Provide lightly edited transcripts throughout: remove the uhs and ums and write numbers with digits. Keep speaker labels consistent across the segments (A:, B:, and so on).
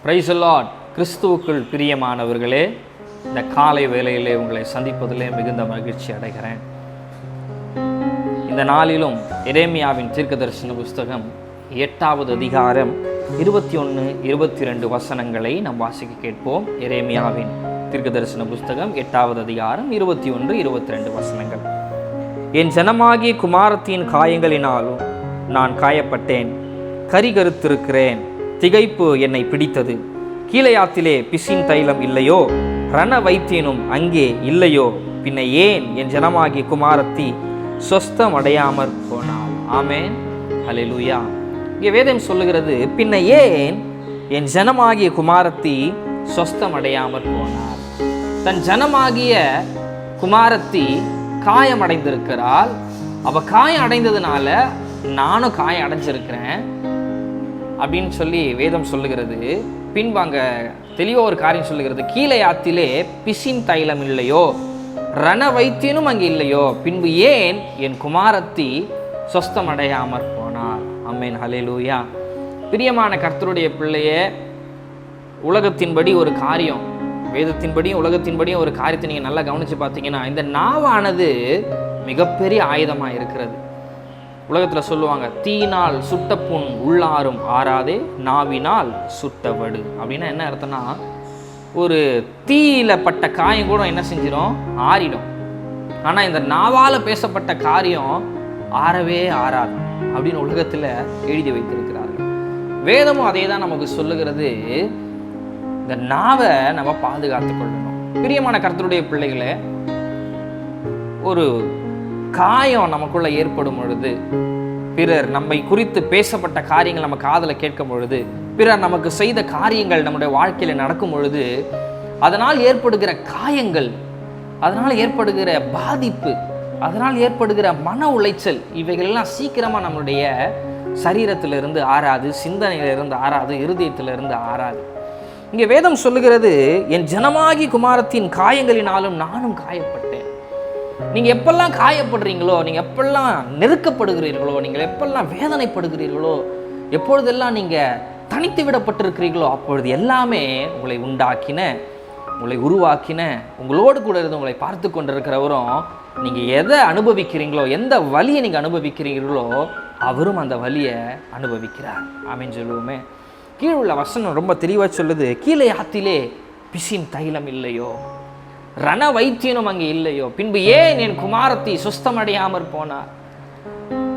A: Praise the Lord. கிறிஸ்துவுக்குள் பிரியமானவர்களே, இந்த காலை வேளையிலே உங்களை சந்திப்பதிலே மிகுந்த மகிழ்ச்சி அடைகிறேன். இந்த நாளிலும் எரேமியாவின் தீர்க்கதரிசன புஸ்தகம் 8வது அதிகாரம் 21, 22 வசனங்களை நாம் வாசிக்க கேட்போம். எரேமியாவின் தீர்க்கதரிசன புஸ்தகம் 8வது அதிகாரம் 21, 22 வசனங்கள். என் ஜனமாகிய குமாரத்தின் காயங்களினாலும் நான் காயப்பட்டேன், கரிகருத்திருக்கிறேன், திகைப்பு என்னை பிடித்தது. கீலேயாத்திலே பிசின் தைலம் இல்லையோ, ரண வைத்தியனும் அங்கே இல்லையோ, பின்ன ஏன் என் ஜனமாகிய குமாரத்தி சொஸ்தம் அடையாமற் போனாள்? ஆமென், ஹல்லேலூயா. இங்கே வேதம் சொல்லுகிறது, பின்ன ஏன் என் ஜனமாகிய குமாரத்தி சொஸ்தம் அடையாமற் போனாள். தன் ஜனமாகிய குமாரத்தி காயம் அடைந்திருக்கிறாள். அவ காயம் அடைந்ததுனால நானும் காயம் அடைஞ்சிருக்கிறேன் அப்படின்னு சொல்லி வேதம் சொல்லுகிறது. பின்பாங்க தெளிவாக ஒரு காரியம் சொல்லுகிறது, கீலேயாத்திலே பிசின் தைலம் இல்லையோ, ரண வைத்தியனும் அங்கே இல்லையோ, பின்பு ஏன் என் குமாரத்தி சொஸ்தம் அடையாமற் போனார்? ஆமென், ஹல்லேலூயா. பிரியமான கர்த்தருடைய பிள்ளையே, உலகத்தின்படி ஒரு காரியம், வேதத்தின்படியும் உலகத்தின்படியும் ஒரு காரியத்தை நீங்கள் நல்லா கவனித்து பார்த்தீங்கன்னா, இந்த நாவானது மிகப்பெரிய ஆயுதமாக இருக்கிறது. உலகத்தில் சொல்லுவாங்க, தீயினால் சுட்ட புண் உள்ளாரும் ஆறாதே, நாவினால் சுட்டவடு. அப்படின்னா என்ன அர்த்தம்னா, ஒரு தீயில பட்ட காயம் கூட என்ன செஞ்சிடும்? ஆறிடும். ஆனால் இந்த நாவால் பேசப்பட்ட காரியம் ஆறவே ஆறாது அப்படின்னு உலகத்தில் எழுதி வைத்திருக்கிறார்கள். வேதமும் அதே தான் நமக்கு சொல்லுகிறது. இந்த நாவை நம்ம பாதுகாத்து கொள்ளணும். பிரியமான கர்த்தருடைய பிள்ளைகளே, ஒரு காயம் நமக்குள்ள ஏற்படும் பொழுது, பிறர் நம்மை குறித்து பேசப்பட்ட காரியங்கள் நம்ம காதில் கேட்கும் பொழுது, பிறர் நமக்கு செய்த காரியங்கள் நம்முடைய வாழ்க்கையில் நடக்கும் பொழுது, அதனால் ஏற்படுகிற காயங்கள், அதனால் ஏற்படுகிற பாதிப்பு, அதனால் ஏற்படுகிற மன உளைச்சல், இவைகளெல்லாம் சீக்கிரமாக நம்மளுடைய சரீரத்திலிருந்து ஆறாது, சிந்தனையிலிருந்து ஆறாது, இருதயத்திலிருந்து ஆறாது. இங்கே வேதம் சொல்லுகிறது, என் ஜனமாகி குமாரத்தின் காயங்களினாலும் நானும் காயப்பட்டேன். நீங்கள் எப்பெல்லாம் காயப்படுறீங்களோ, நீங்கள் எப்பெல்லாம் நெருக்கப்படுகிறீர்களோ, நீங்கள் எப்பெல்லாம் வேதனைப்படுகிறீர்களோ, எப்பொழுதெல்லாம் நீங்கள் தனித்து விடப்பட்டிருக்கிறீர்களோ, அப்பொழுது எல்லாமே உங்களை உண்டாக்கின, உங்களை உருவாக்கின, உங்களோடு கூட இருந்து உங்களை பார்த்து கொண்டிருக்கிறவரும், நீங்கள் எதை அனுபவிக்கிறீங்களோ, எந்த வலியை நீங்கள் அனுபவிக்கிறீர்களோ, அவரும் அந்த வலியை அனுபவிக்கிறார். ஆமென் சொல்லுவோமே. கீழே உள்ள வசனம் ரொம்ப தெளிவாக சொல்லுது, கீலேயாத்திலே பிசின் தைலம் இல்லையோ, ரண வைத்தியனும் அங்கே இல்லையோ, பின்பு ஏன் என் குமாரத்தி சுஸ்தமடையாமற் போனார்?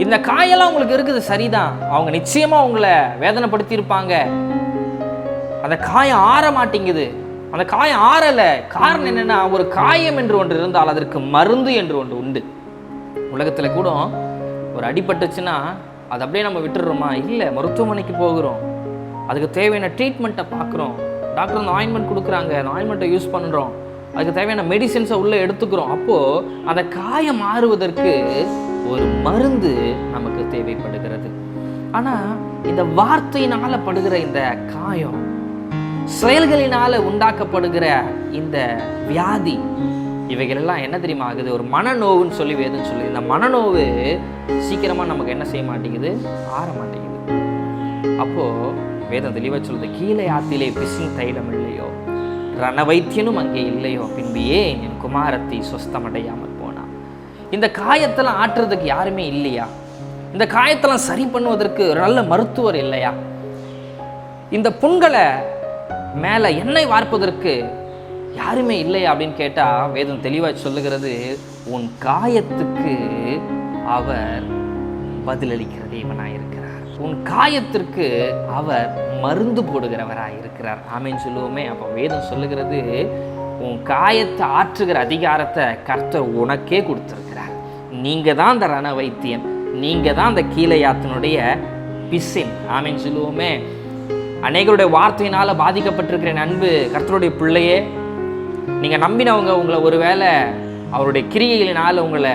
A: இந்த காயெல்லாம் உங்களுக்கு இருக்குது, சரிதான். அவங்க நிச்சயமா உங்களை வேதனைப்படுத்தி இருப்பாங்க. அந்த காயம் ஆற மாட்டேங்குது. அந்த காயம் ஆறல. காரணம் என்னன்னா, ஒரு காயம் என்று ஒன்று இருந்தால் அதற்கு மருந்து என்று ஒன்று உண்டு. உலகத்துல கூட ஒரு அடிபட்டுச்சுன்னா அது அப்படியே நம்ம விட்டுடுறோமா? இல்லை, மருத்துவமனைக்கு போகிறோம், அதுக்கு தேவையான ட்ரீட்மெண்ட்டை பார்க்குறோம். டாக்டர் அந்த ஆயின்மெண்ட் கொடுக்குறாங்க, அந்த ஆயின்மெண்ட்டை யூஸ் பண்ணுறோம், அதுக்கு தேவையான மெடிசின்ஸை உள்ளே எடுத்துக்கிறோம். அப்போது அந்த காயம் மாறுவதற்கு ஒரு மருந்து நமக்கு தேவைப்படுகிறது. ஆனால் இந்த வார்த்தையினால் படுகிற இந்த காயம், செயல்களினால் உண்டாக்கப்படுகிற இந்த வியாதி, இவைகளெல்லாம் என்ன தெரியுமா ஆகுது? ஒரு மனநோவுன்னு சொல்லி வேதம் சொல்லி, இந்த மனநோவு சீக்கிரமாக நமக்கு என்ன செய்ய மாட்டேங்குது? ஆற மாட்டேங்குது. அப்போது வேதம் தெளிவாக சொல்லுது, கீலேயாத்திலே பிசின் தைலம் இல்லையோ, ரண வைத்தியனும் அங்கே இல்லையோ, பின்பு ஏன் என் குமாரத்தை சொஸ்தமடையாமல் போனா? இந்த காயத்தெல்லாம் ஆற்றுறதுக்கு யாருமே இல்லையா? இந்த காயத்தெல்லாம் சரி பண்ணுவதற்கு ஒரு நல்ல மருத்துவர் இல்லையா? இந்த புண்களை மேலே எண்ணெய் வார்ப்பதற்கு யாருமே இல்லையா அப்படின்னு கேட்டால் வேதம் தெளிவாக சொல்லுகிறது, உன் காயத்துக்கு அவர் பதிலளிக்கிற தேவனாக இருக்கிறார். உன் காயத்திற்கு அவர் மருந்து போடுகிறவராக இருக்கிறார். ஆமென் சொல்லுவோமே. அப்போ வேதம் சொல்லுகிறது, உன் காயத்தை ஆற்றுகிற அதிகாரத்தை கர்த்தர் உனக்கே கொடுத்துருக்கிறார். நீங்கள் தான் அந்த ரண வைத்தியன், நீங்கள் தான் அந்த கீலேயாத்தினுடைய பிசின். ஆமென் சொல்லுவோமே. அநேகருடைய வார்த்தையினால் பாதிக்கப்பட்டிருக்கிற அன்பு கர்த்தருடைய பிள்ளையே, நீங்கள் நம்பினவங்க உங்களை ஒருவேளை அவருடைய கிரியைகளினால் உங்களை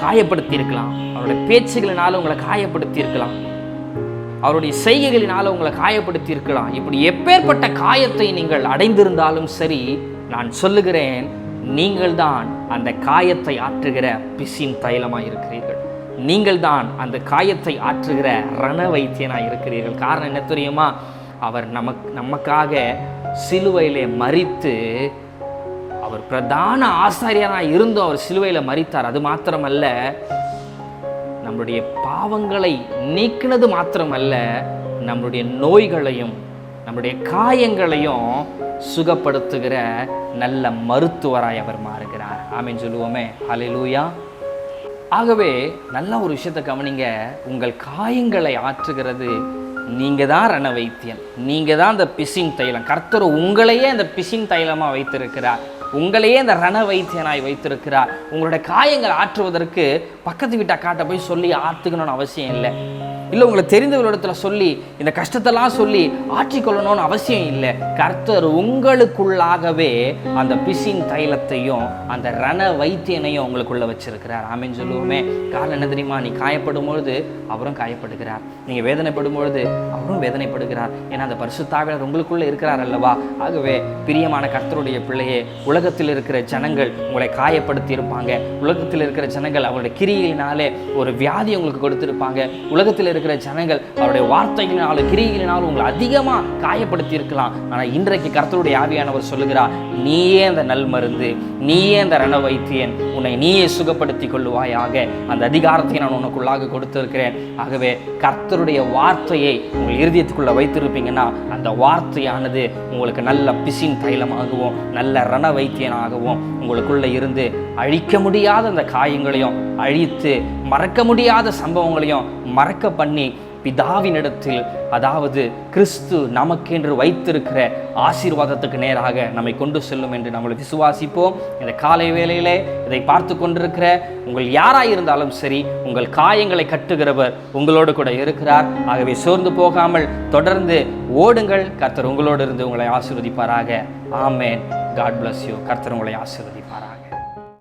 A: காயப்படுத்தி இருக்கலாம், அவருடைய பேச்சுகளினால் உங்களை காயப்படுத்தி இருக்கலாம், அவருடைய செய்கைகளினால் உங்களை காயப்படுத்தி இருக்கலாம். இப்படி எப்பேற்பட்ட காயத்தை நீங்கள் அடைந்திருந்தாலும் சரி, நான் சொல்லுகிறேன், நீங்கள் தான் அந்த காயத்தை ஆற்றுகிற பிசின் தைலமாக இருக்கிறீர்கள். நீங்கள் தான் அந்த காயத்தை ஆற்றுகிற ரண வைத்தியனாக இருக்கிறீர்கள். காரணம் என்ன தெரியுமா? அவர் நமக்காக சிலுவையிலே மரித்து, அவர் பிரதான ஆசாரியராக இருந்தும் அவர் சிலுவையில் மரித்தார். அது மாத்திரமல்ல, நம்முடைய பாவங்களை நீக்கினது மாத்திரமல்ல, நம்முடைய நோய்களையும் நம்முடைய காயங்களையும் சுகப்படுத்துகிற நல்ல மருத்துவராய் அவர் மாறுகிறார். ஆமென் சொல்லுவோமே. ஹல்லேலூயா. ஆகவே நல்ல ஒரு விஷயத்தை கவனிங்க. உங்கள் காயங்களை ஆற்றுகிறது நீங்க தான் ரண வைத்தியன், நீங்க தான் அந்த பிசின் தைலம். கர்த்தர் உங்களையே அந்த பிசின் தைலமாக வைத்திருக்கிறார், உங்களையே அந்த ரண வைத்தியனாய் வைத்திருக்கிறார். உங்களுடைய காயங்கள் ஆற்றுவதற்கு பக்கத்து வீட்டு அக்காட்ட போய் சொல்லி ஆற்றுக்கணும்னு அவசியம் இல்லை. இல்லை உங்களை தெரிந்தவர்களிடத்தில் சொல்லி இந்த கஷ்டத்தெல்லாம் சொல்லி ஆற்றிக்கொள்ளணும்னு அவசியம் இல்லை. கர்த்தர் உங்களுக்குள்ளாகவே அந்த பிசின் தைலத்தையும் அந்த ரண வைத்தியனையும் உங்களுக்குள்ள வச்சிருக்கிறார். ஆமென் சொல்லுவோமே. காரணம் என்ன தெரியுமா? நீ காயப்படும் பொழுது அவரும் காயப்படுகிறார், நீங்கள் வேதனைப்படும் பொழுது அவரும் வேதனைப்படுகிறார். ஏன்னா அந்த பரிசுத்த ஆவியானவர் உங்களுக்குள்ள இருக்கிறார் அல்லவா? ஆகவே பிரியமான கர்த்தருடைய பிள்ளையே, உலகத்தில் இருக்கிற ஜனங்கள் உங்களை காயப்படுத்தி இருப்பாங்க, உலகத்தில் இருக்கிற ஜனங்கள் அவருடைய கிரியினாலே ஒரு வியாதி உங்களுக்கு கொடுத்திருப்பாங்க, உலகத்தில் இருக்கிற ஜனங்கள் அவருடைய வார்த்தைகளினாலும் கிரியினாலும் உங்களை அதிகமாக காயப்படுத்தி இருக்கலாம். ஆனால் இன்றைக்கு கர்த்தருடைய ஆவியானவர் சொல்லுகிறார், நீயே அந்த நல் மருந்து, நீயே அந்த ரண வைத்தியன், உன்னை நீயே சுகப்படுத்தி கொள்ளுவாயாக. அந்த அதிகாரத்தை நான் உனக்குள்ளாக கொடுத்திருக்கிறேன். ஆகவே கர்த்தருடைய வார்த்தையை உங்கள் இருதயத்துக்குள்ள வைத்திருப்பீங்கன்னா அந்த வார்த்தையானது உங்களுக்கு நல்ல பிசின் தைலமாகவும் நல்ல ரண வைத்தியனாகவும் உங்களுக்குள்ள இருந்து அழிக்க முடியாத அந்த காயங்களையும் அழித்து, மறக்க முடியாத சம்பவங்களையும் மறக்க பண்ணி, பிதாவினிடத்தில், அதாவது கிறிஸ்து நமக்கென்று வைத்திருக்கிற ஆசீர்வாதத்துக்கு நேராக நம்மை கொண்டு செல்லும் என்று நம்மளை விசுவாசிப்போம். இந்த காலை வேளையிலே இதை பார்த்து கொண்டிருக்கிற உங்கள் யாராயிருந்தாலும் சரி, உங்கள் காயங்களை கட்டுகிறவர் உங்களோடு கூட இருக்கிறார். ஆகவே சோர்ந்து போகாமல் தொடர்ந்து ஓடுங்கள். கர்த்தர் உங்களோடு இருந்து உங்களை ஆசீர்வதிப்பாராக. ஆமென். God bless you. கர்த்தர் உங்களை ஆசீர்வதிப்பாராக.